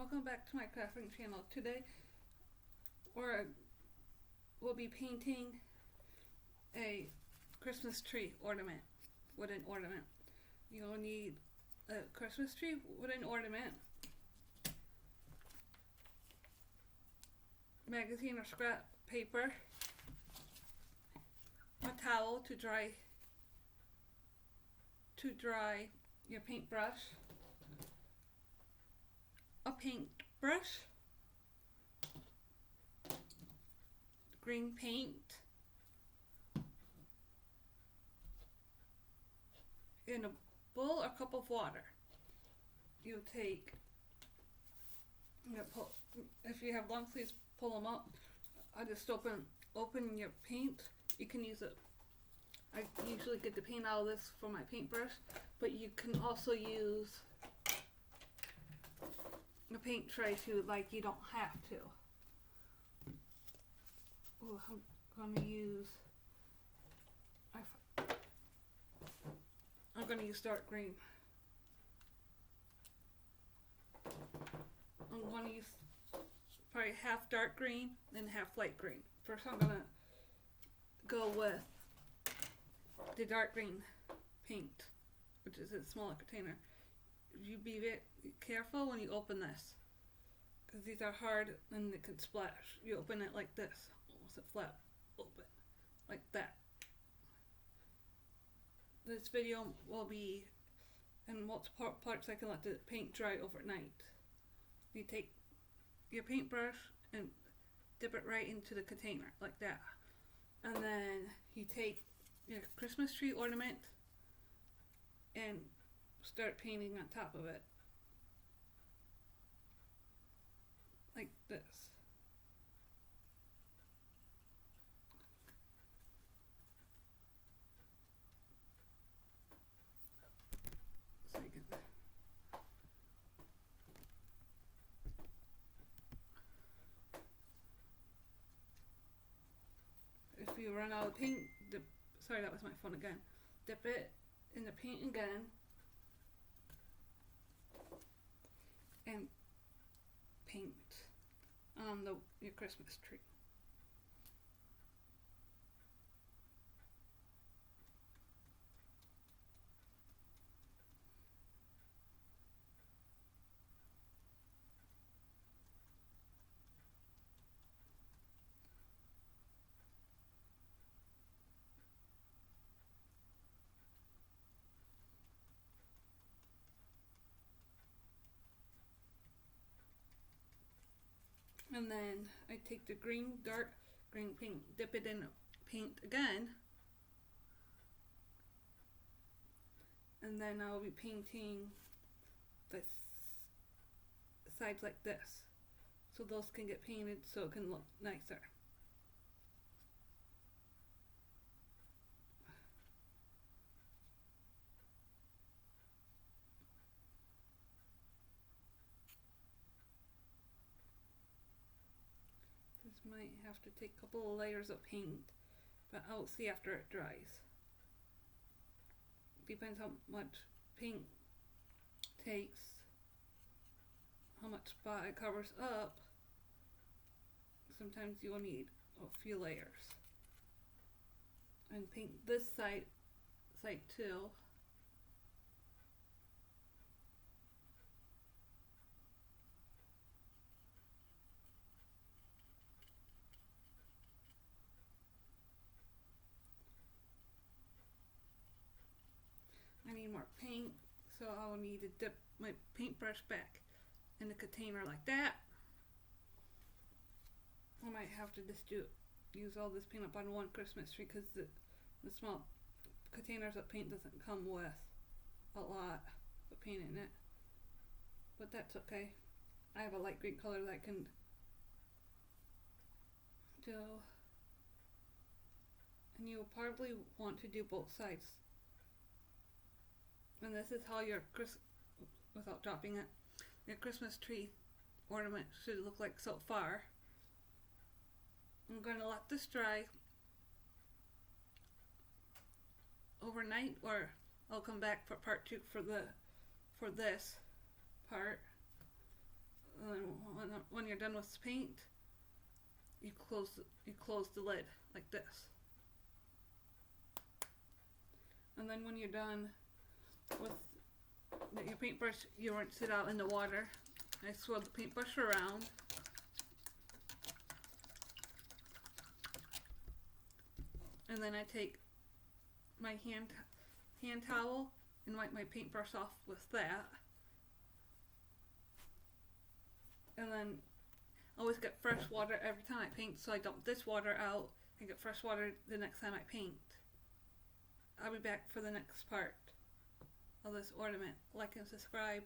Welcome back to my crafting channel. Today we'll be painting a Christmas tree ornament, wooden ornament. You'll need a Christmas tree wooden ornament, magazine or scrap paper, a towel to dry your paintbrush, a paintbrush, green paint, in a bowl or cup of water. You take, if you have long sleeves, pull them up. I just open your paint. You can use it. I usually get the paint out of this for my paintbrush, but you can also use a paint tray too, like you don't have to. Ooh, I'm gonna use dark green. I'm gonna use probably half dark green and half light green. First I'm gonna go with the dark green paint, which is a smaller container. You be very careful when you open this, because these are hard and it can splash. You open it like this, almost a flap open, like that. This video will be in multiple parts. I can let the paint dry overnight. You take your paintbrush and dip it right into the container, like that. And then you take your Christmas tree ornament and start painting on top of it, like this. So you can, if you run out of paint, sorry, that was my phone again. Dip it in the paint again and paint on your Christmas tree. And then I take the dark green paint, dip it in paint again, and then I'll be painting the sides like this, so those can get painted so it can look nicer. Might have to take a couple of layers of paint, but I'll see after it dries. Depends how much paint takes, how much spot it covers up. Sometimes you will need a few layers. And paint this side too. I need more paint, so I'll need to dip my paintbrush back in the container like that. I might have to just use all this paint up on one Christmas tree, because the small containers of paint doesn't come with a lot of paint in it. But that's okay. I have a light green color that I can do. And you'll probably want to do both sides. And this is how without dropping it, your Christmas tree ornament should look like so far. I'm going to let this dry overnight, or I'll come back for part 2 for this part. when you're done with the paint, you close the lid like this. And then when you're done with your paintbrush, you rinse it out in the water. I swirl the paintbrush around. And then I take my hand towel and wipe my paintbrush off with that. And then I always get fresh water every time I paint, so I dump this water out and get fresh water the next time I paint. I'll be back for the next part of this ornament. Like and subscribe.